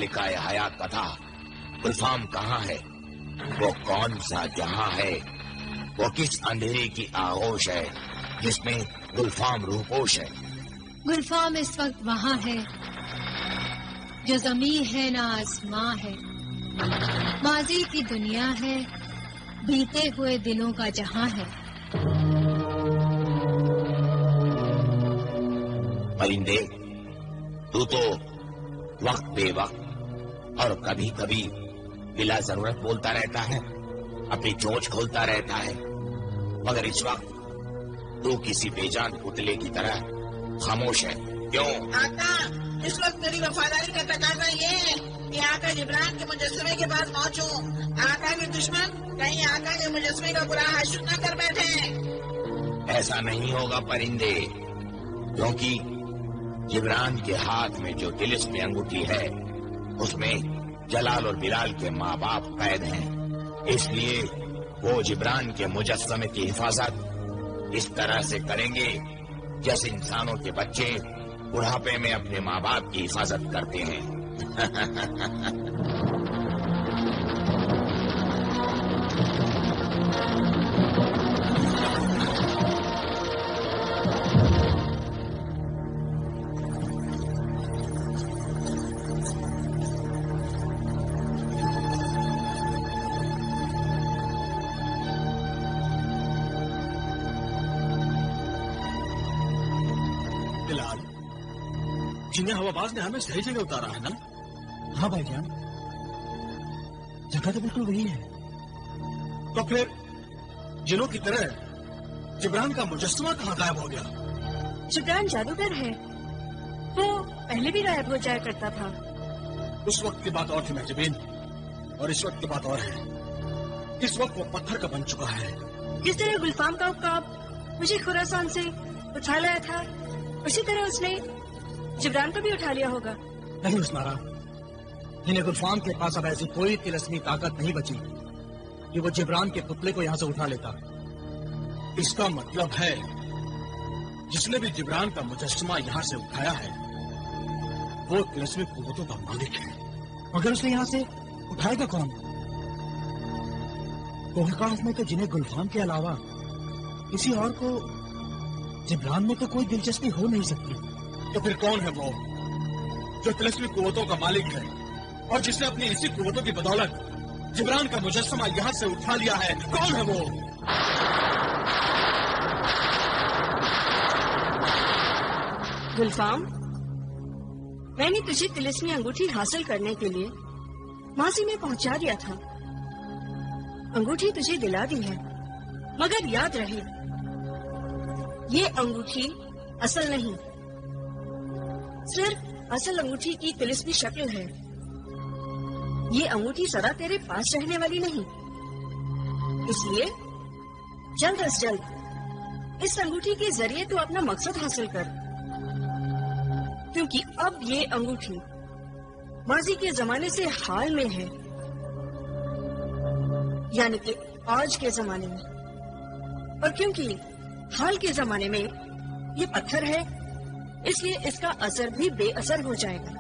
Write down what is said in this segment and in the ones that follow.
मालिकाए हयात बता, गुलफाम कहाँ है? वो कौन सा जहां है? वो किस अंधेरे की आगोश है जिसमें गुलफाम रूपोश है? गुलफाम इस वक्त वहां है जो ज़मीन है ना आसमां है, माजी की दुनिया है, बीते हुए दिनों का जहां है। परिंदे, तू तो वक्त बेवक्त और कभी कभी बिला जरूरत बोलता रहता है, अपनी चोंच खोलता रहता है, मगर इस वक्त तू किसी बेजान पुतले की तरह खामोश है। क्यों? आका, इस वक्त मेरी वफादारी का तकाजा ये है कि आका जिब्रान के मुजस्समे के पास पहुंचूं। आका के दुश्मन कहीं आका के मुजस्समे का बुरा हाशिर न कर बैठे। ऐसा नहीं होगा परिंदे, क्योंकि जिब्रान के हाथ में जो तिलिस्म अंगूठी है उसमें जलाल और बिलाल के माँ बाप कैद हैं। इसलिए वो जिब्रान के मुजस्समे की हिफाजत इस तरह से करेंगे जैसे इंसानों के बच्चे बुढ़ापे में अपने माँ बाप की हिफाजत करते हैं। जिन्हें हवाबाज ने हमें सही जगह उतारा है ना? हाँ भाईजान, जगह तो बिल्कुल वही है। तो फिर जिनों की तरह जिब्रान का मुजस्समा कहाँ गायब हो गया? जिब्रान जादूगर है, वो पहले भी गायब हो जाया करता था। उस वक्त की बात और थी महजबीन, और इस वक्त की बात और है। इस वक्त वो पत्थर का बन चुका है। जिस तरह गुलफाम का उकाब मुझे खुरासान से उठा लाया था, उसी तरह उसने जिब्रान को भी उठा लिया होगा। नहीं उस्मारा, इन्हें गुलफाम के पास अब ऐसी कोई तिलस्मी ताकत नहीं बची कि वो जिब्रान के पुतले को यहाँ से उठा लेता। इसका मतलब है जिसने भी जिब्रान का मुजस्समा यहाँ से उठाया है वो तिलस्मी कुव्वतों का मालिक है। मगर उसने यहाँ से उठाएगा कौन? कोहकाफ में तो जिन्हें गुलफाम के अलावा किसी और को जिब्रान में तो कोई दिलचस्पी हो नहीं सकती। तो फिर कौन है वो जो तिलस्मी कुव्वतों का मालिक है और जिसने अपनी इसी कुव्वतों की बदौलत जिब्रान का मुजस्समा यहाँ से उठा लिया है? कौन है वो? गुलफाम, मैंने तुझे तिलिस्मी अंगूठी हासिल करने के लिए माजी में पहुंचा दिया था। अंगूठी तुझे दिला दी है, मगर याद रहे ये अंगूठी असल नहीं, सिर्फ असल अंगूठी की तिलिस्मी शक्ल है। ये अंगूठी सदा तेरे पास रहने वाली नहीं, इसलिए जल्द अज जल्द इस अंगूठी के जरिए तू अपना मकसद हासिल कर, क्योंकि अब ये अंगूठी माजी के जमाने से हाल में है, यानी कि आज के जमाने में। और क्योंकि हाल के जमाने में ये पत्थर है, इसलिए इसका असर भी बेअसर हो जाएगा।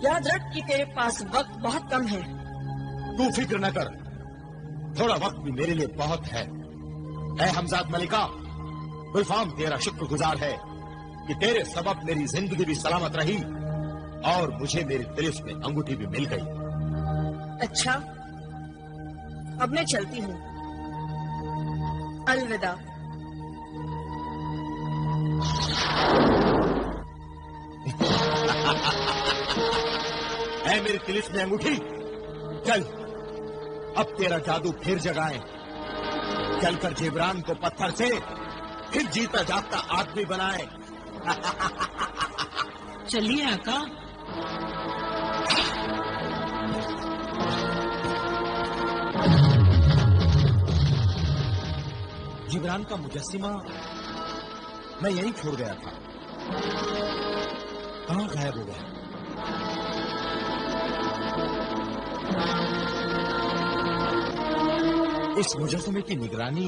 याद रख कि तेरे पास वक्त बहुत कम है। तू फिक्र न कर, थोड़ा वक्त भी मेरे लिए बहुत है। ऐ हमजाद मलिका, गुलफाम तेरा शुक्रगुजार है कि तेरे सबब मेरी जिंदगी भी सलामत रही और मुझे मेरी तिलिस्म में अंगूठी भी मिल गई। अच्छा, अब मैं चलती हूँ। अलविदा। है मेरी तिलिस्म में अंगूठी, चल अब तेरा जादू फिर जगाए। चलकर जिब्रान को पत्थर से फिर जीता जागता आदमी बनाए। चलिए आका। जिब्रान का मुजस्सिमा मैं यहीं छोड़ गया था, कहाँ गायब हो गया? इस मुजस्समे की निगरानी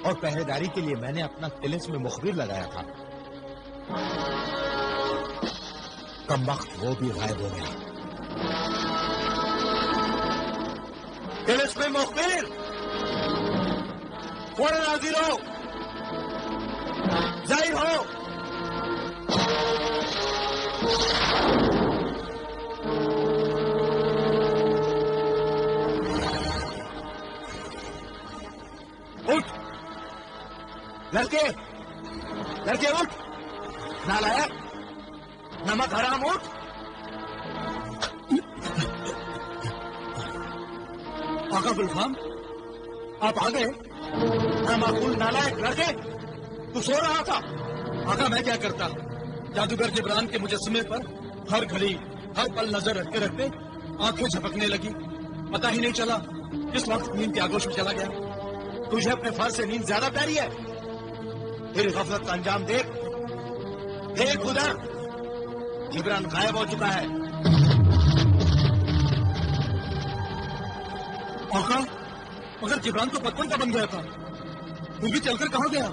और पहरेदारी के लिए मैंने अपना तिलिस्म में मुखबिर लगाया था। कमबख्त वो भी गायब हो गया। तिलिस्मी मुखबिर, फौरन हाजिर हो, जाहिर हो। उठ लड़के, लड़के उठ, नालायक, नमक हराम उठ। आका गुलफाम, आप आ गए? नामाकुल नालायक लड़के, तू सो रहा था। आका मैं क्या करता, जादूगर जिब्रान के मुजस्समे पर हर घड़ी हर पल नजर रखते रखते आंखें झपकने लगी, पता ही नहीं चला किस वक्त नींद के आगोश में चला गया। तुझे अपने फर्ज से नींद ज्यादा प्यारी है? तेरी गफलत का अंजाम देख, देख उधर, जिब्रान गायब हो चुका है। आका, मगर जिब्रान तो पत्थर का बन गया था, फिर भी चलकर कहाँ गया?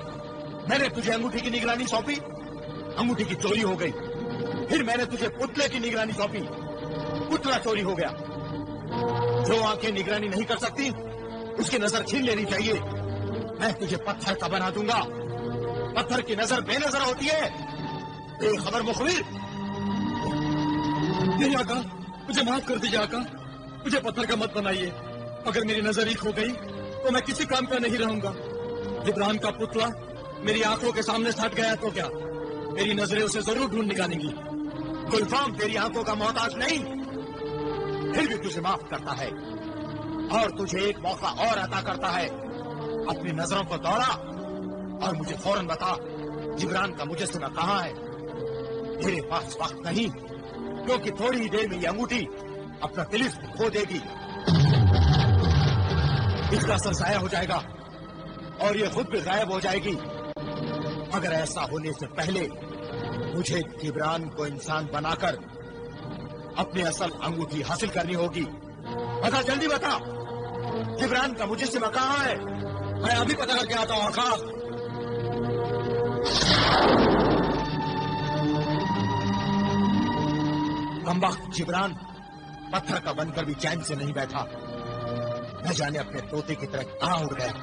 मैंने तुझे अंगूठी की निगरानी सौंपी, अंगूठी की चोरी हो गई। फिर मैंने तुझे पुतले की निगरानी सौंपी, पुतला चोरी हो गया। जो आंखें निगरानी नहीं कर सकती उसकी नजर छीन लेनी चाहिए। मैं तुझे पत्थर का बना दूंगा। पत्थर की नजर बेनजर होती है। बेखबर मुखबिर। नहीं आका, मुझे माफ कर दीजिए आका, मुझे पत्थर का मत बनाइए। अगर मेरी नजर एक हो गई तो मैं किसी काम का नहीं रहूंगा। जिब्रान का पुतला मेरी आंखों के सामने से हट गया तो क्या, मेरी नजरें उसे जरूर ढूंढ निकालेंगी। गुलफाम तेरी आंखों का मोहताज नहीं, फिर भी तुझे माफ करता है और तुझे एक मौका और अता करता है। अपनी नजरों को दौड़ा और मुझे फौरन बता, जिब्रान का मुजस्समा कहाँ है? तेरे पास वक्त नहीं, क्योंकि थोड़ी ही देर में ये अंगूठी अपना तिलिस्म खो देगी। इसका असर जाया हो जाएगा और ये खुद भी गायब हो जाएगी। अगर ऐसा होने से पहले मुझे जिब्रान को इंसान बनाकर अपनी असल अंगूठी हासिल करनी होगी। बता, जल्दी बता, जिब्रान का मुजस्समा कहाँ है? मैं अभी पता करके आता हूँ आका। कमबख्त जिब्रान पत्थर का बनकर भी चैन से नहीं बैठा, न जाने अपने तोते की तरह कहाँ उड़ गया।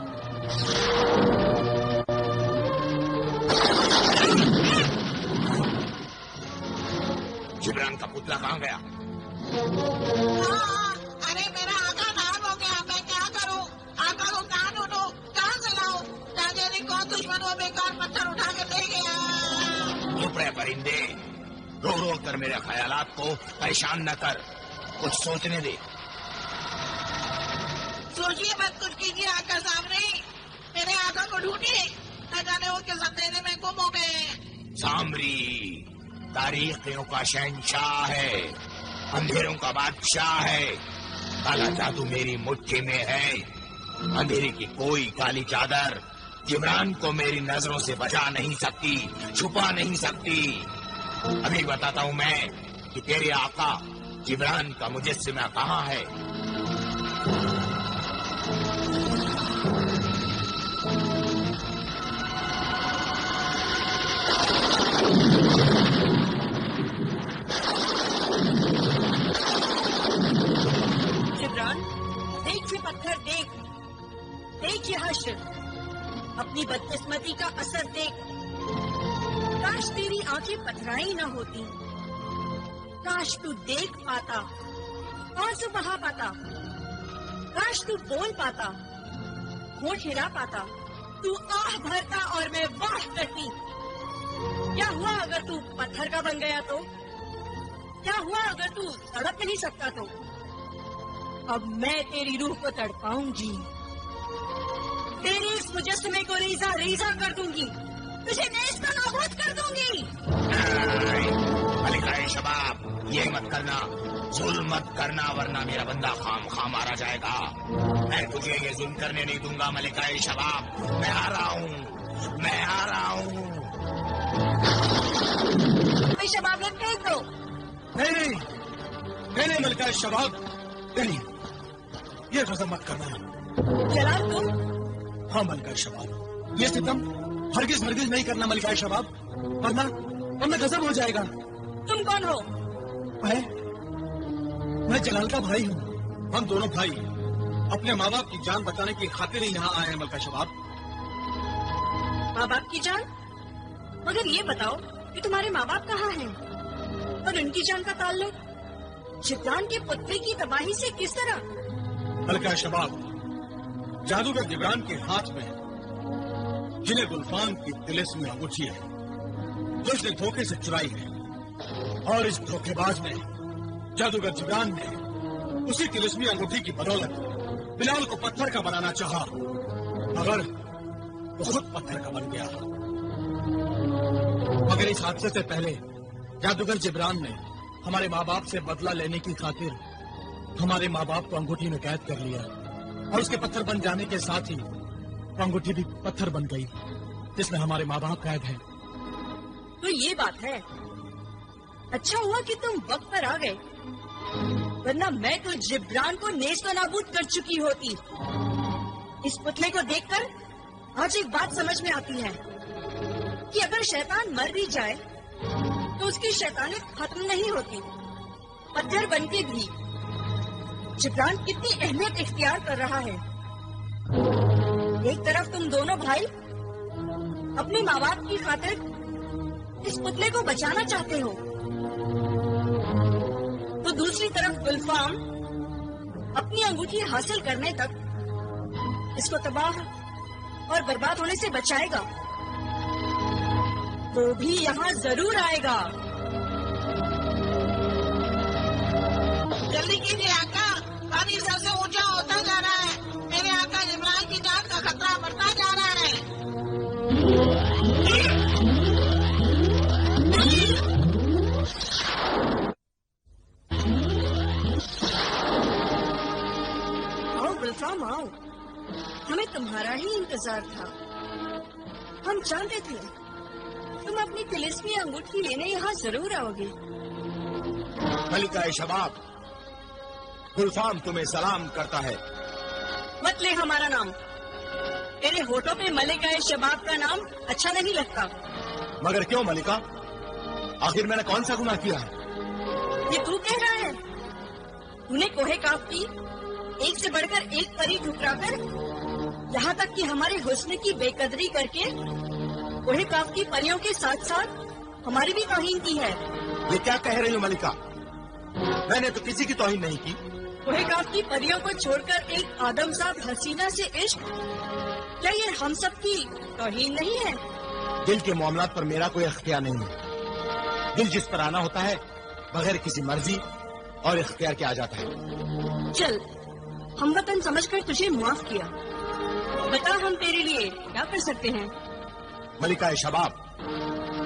जिब्रान का पुतला कहाँ गया? अरे मेरा आका नाम हो गया, मैं क्या करूं? आका को कहाँ ढूंढूं, कहाँ से लाऊं? ना जाने कौन दुश्मन वो बेकार पत्थर उठा के ले गया। चुप रहे परिंदे, रो रो कर मेरे ख्यालात को परेशान न कर, कुछ सोचने दे। सोचिए मत, कुछ कीजिए आका सामने, मेरे आका को ढूंढिए, न जाने वो किस अंधेरे में गुम हो गए। सामरी तारीखों का शहंशाह है, अंधेरों का बादशाह है। काला जादू मेरी मुट्ठी में है। अंधेरे की कोई काली चादर जिब्रान को मेरी नजरों से बचा नहीं सकती, छुपा नहीं सकती। अभी बताता हूँ मैं कि तेरे आका जिब्रान का मुजस्समा कहाँ है। जिब्रान, देख ये पत्थर, देख देख ये हश्र, अपनी बदकिस्मती का असर देख। काश तेरी आंखें पथराई न होती, काश तू देख पाता और तू बहा पाता, काश तू बोल पाता, होठ हिला पाता, तू आह भरता और मैं वाह करती। क्या हुआ अगर तू पत्थर का बन गया तो? क्या हुआ अगर तू तड़प नहीं सकता तो? अब मैं तेरी रूह को तड़पाऊंगी, तेरे इस मुजस्समे को रीजा रीजा कर दूंगी, तुझे नेस्त नाबूद कर दूंगी। मलिकाए शबाब, ये मत करना, जुल्म मत करना, वरना मेरा बंदा खाम मारा जाएगा। मैं तुझे ये जुल्म करने नहीं दूंगा मलिकाए शबाब। मैं आ रहा हूँ, मैं आ रहा हूँ। शबाब ने फेंक दो। नहीं नहीं मलिकाए शबाब, नहीं, ये गजब मत करना। जलाल तुम? हाँ मलिकाए शबाब, ये सितम हरगिज नहीं करना मलिकाए शबाब, वरना गजब हो जाएगा। तुम कौन हो? मैं जलाल का भाई हूँ। हम दोनों भाई अपने माँ बाप की जान बचाने की खातिर ही यहाँ आए हैं मलका शबाब। माँ बाप की जान? मगर ये बताओ कि तुम्हारे माँ बाप कहाँ हैं और उनकी जान का ताल्लुक जिब्रान के पुतले की तबाही से किस तरह? मलका शबाब, जादूगर जिब्रान के हाथ में जिन्हें गुलफाम की तिलिस्मी अंगूठी है जो उसने धोखे से चुराई है, और इस धोखेबाज ने जादूगर जिब्रान ने उसी तिलिस्मी अंगूठी की बदौलत बिलाल को पत्थर का बनाना चाहा, मगर वो खुद पत्थर का बन गया। मगर इस हादसे से पहले जादूगर जिब्रान ने हमारे माँ बाप से बदला लेने की खातिर हमारे माँ बाप को अंगूठी में कैद कर लिया, और उसके पत्थर बन जाने के साथ ही अंगूठी भी पत्थर बन गई जिसमें हमारे माँ बाप कैद हैं। तो ये बात है। अच्छा हुआ कि तुम वक्त पर आ गए, वरना मैं तो जिब्रान को नेस्तो नाबूद कर चुकी होती। इस पुतले को देखकर आज एक बात समझ में आती है कि अगर शैतान मर भी जाए तो उसकी शैतानियत खत्म नहीं होती। पत्थर बनके भी जिब्रान कितनी अहमियत इख्तियार कर रहा है। एक तरफ तुम दोनों भाई अपने माँ बाप की खातिर इस पुतले को बचाना चाहते हो, तो दूसरी तरफ गुलफाम अपनी अंगूठी हासिल करने तक इसको तबाह और बर्बाद होने से बचाएगा। वो भी यहाँ जरूर आएगा। जल्दी कीजिए आका, पानी सर से ऊंचा होता जा रहा है। मेरे आका जिब्रान की जान का खतरा बढ़ता जा रहा है। आओ गुलफाम आओ, हमें तुम्हारा ही इंतजार था। हम जानते थे तुम अपनी तिलिस्मी अंगूठी लेने यहाँ जरूर आओगे। मलिका शबाब, गुलफाम तुम्हें सलाम करता है। मत ले हमारा नाम, तेरे होठों पे मलिका शबाब का नाम अच्छा नहीं लगता। मगर क्यों मलिका, आखिर मैंने कौन सा गुनाह किया है? ये तू कह रहा है? तूने कोहे काफ की एक से बढ़कर एक परी ठुकराकर, यहाँ तक कि हमारे हुस्न की बेकदरी करके कोहे काफ की परियों के साथ साथ हमारी भी तौहीन की है। ये क्या कह रही हो मलिका? मैंने तो किसी की तौहीन नहीं की। कोहे काफ की परियों को छोड़कर एक आदमजात हसीना से इश्क, क्या ये हम सब की तौहीन नहीं है? दिल के मामलात पर मेरा कोई अख्तियार नहीं है। दिल जिस पर आना होता है बगैर किसी मर्जी और इख्तियार के आ जाता है। चल, हम वतन समझकर तुझे माफ किया। बता हम तेरे लिए क्या कर सकते हैं? मलिका शबाब,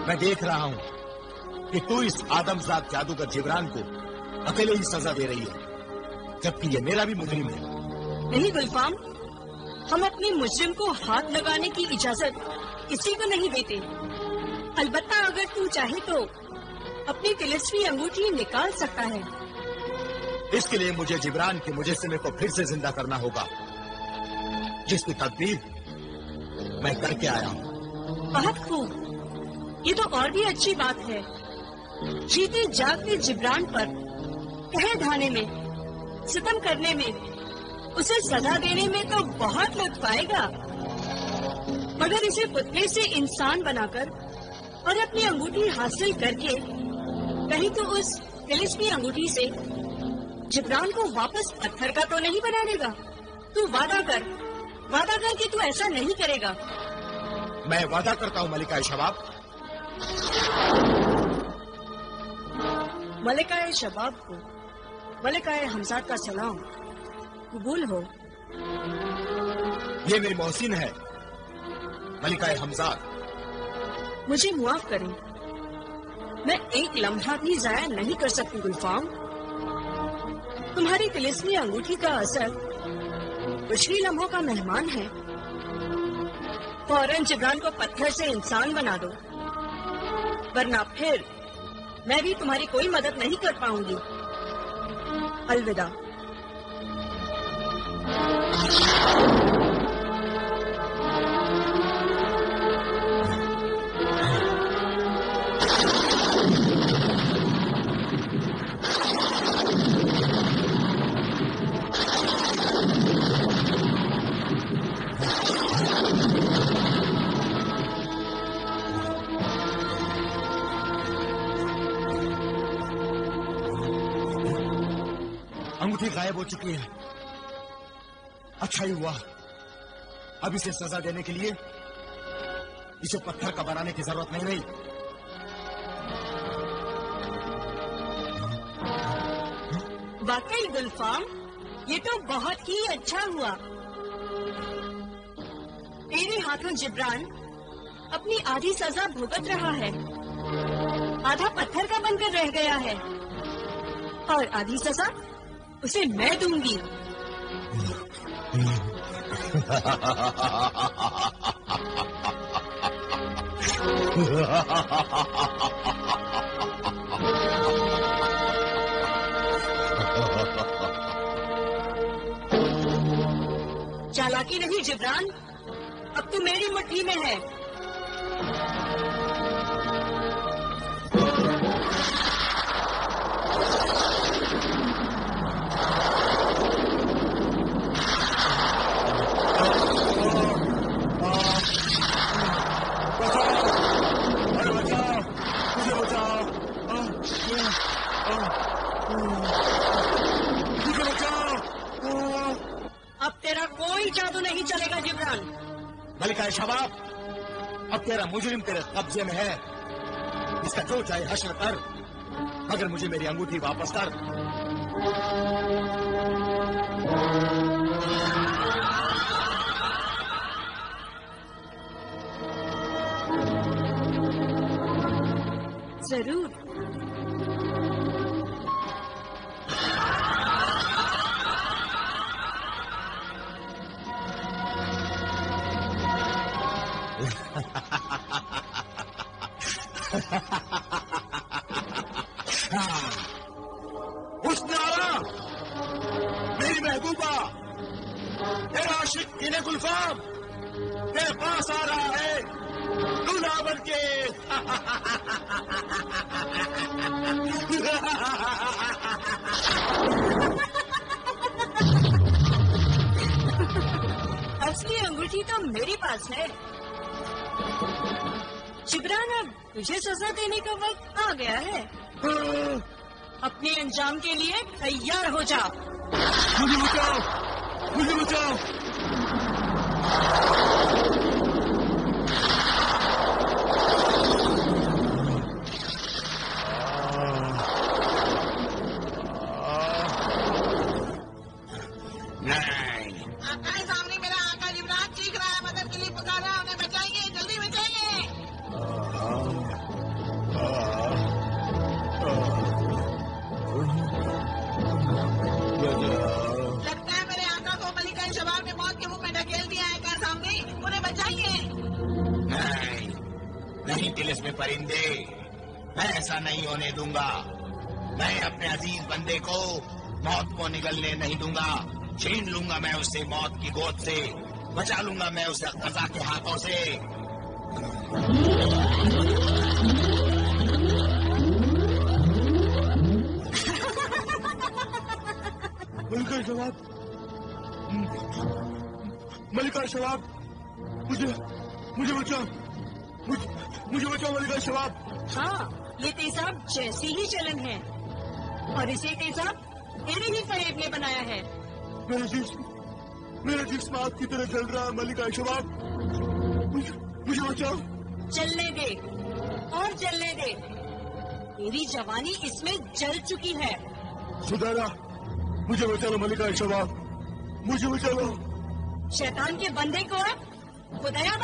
मैं देख रहा हूँ कि तू इस आदमजात जादूगर जिब्रान को अकेले ही सजा दे रही है, जबकि ये मेरा भी मुजरिम है। नहीं गुलफाम, हम अपने मुजरिम को हाथ लगाने की इजाजत किसी को नहीं देते। अलबत्ता अगर तू चाहे तो अपनी तिलिस्मी अंगूठी निकाल सकता है। इसके लिए मुझे जिब्रान के मुजस्समे को फिर से जिंदा करना होगा, जिसकी तदबीर मैं करके आया हूँ। बहुत खूब, ये तो और भी अच्छी बात है। जीते जागते जिब्रान पर कहे ढाने में, सितम करने में, उसे सजा देने में तो बहुत लुत्फ आएगा। मगर इसे पुतले से इंसान बनाकर और अपनी अंगूठी हासिल करके कहीं तो उस तिलिस्मी अंगूठी से जिब्रान को वापस पत्थर का तो नहीं बना देगा? तू वादा कर कि तू ऐसा नहीं करेगा। मैं वादा करता हूँ मलिका शबाब। मलिका शबाब को मलिका हमजाद का सलाम कबूल हो। ये मेरी मोहसिन है मलिका हमजाद। मुझे मुआफ करें, मैं एक लम्हा भी जाया नहीं कर सकती गुलफाम। तुम्हारी तिलिस्मी अंगूठी का असर कुछ ही लम्हों का मेहमान है। फौरन जिब्रान को पत्थर से इंसान बना दो, वरना फिर मैं भी तुम्हारी कोई मदद नहीं कर पाऊंगी। अलविदा। हो चुकी है। अच्छा ही हुआ, अब इसे सजा देने के लिए इसे पत्थर का बनाने की जरूरत नहीं रही। वाकई गुलफाम, ये तो बहुत ही अच्छा हुआ। तेरे हाथों जिब्रान अपनी आधी सजा भुगत रहा है। आधा पत्थर का बनकर रह गया है और आधी सजा उसे मैं दूंगी। चालाकी नहीं जिब्रान, अब तू मेरी मुट्ठी में है। अब तेरा कोई जादू नहीं चलेगा जिब्रान। मलिका शबाब, अब तेरा मुजरिम तेरे कब्जे में है। इसका जो चाहे हश्र कर, मगर मुझे मेरी अंगूठी वापस कर। जरूर। मेरी महबूबा, तेरा आशिक इन्हें गुलफाम तेरे पास आ रहा है, दूल्हा बनके। असली अंगूठी तो मेरे पास है। जिब्रान, अब तुझे सजा देने का वक्त आ गया है। अपने अंजाम के लिए तैयार हो जा। मुझे बचाओ, मुझे बचाओ। नहीं, आका है सामने, मेरा आका जिब्रान चीख रहा है, मदद के लिए पुकार रहा है, उन्हें बचाइए, जल्दी बचाइए। लगता है मेरे आका को मलिका शबाब ने मौत के मुंह में ढकेल दिया है। आका सामने, उन्हें बचाइए। नहीं, नहीं तिलिस्मी परिंदे, मैं ऐसा नहीं होने दूंगा। मैं अपने अजीज बंदे को मौत को निगलने नहीं दूंगा। छीन लूंगा मैं उससे मौत की गोद से, बचा लूंगा मैं उसे कज़ा के हाथों से। मलिका शबाब, मलिका शबाब, मुझे बचाओ, मुझे बचाओ मलिका शबाब। हाँ, ये तेजाब जैसी ही चलन है और इसे तेजाब तेरे ही फरेब ने बनाया है। मेरा जिस्म आग की तरह जल रहा है मलिका शबाब, मुझे बचाओ। चलने दे और चलने दे, तेरी जवानी इसमें जल चुकी है। खुदारा, मुझे बचा लो मलिका शबाब, मुझे बचा लो। शैतान के बंदे को अब खुदाया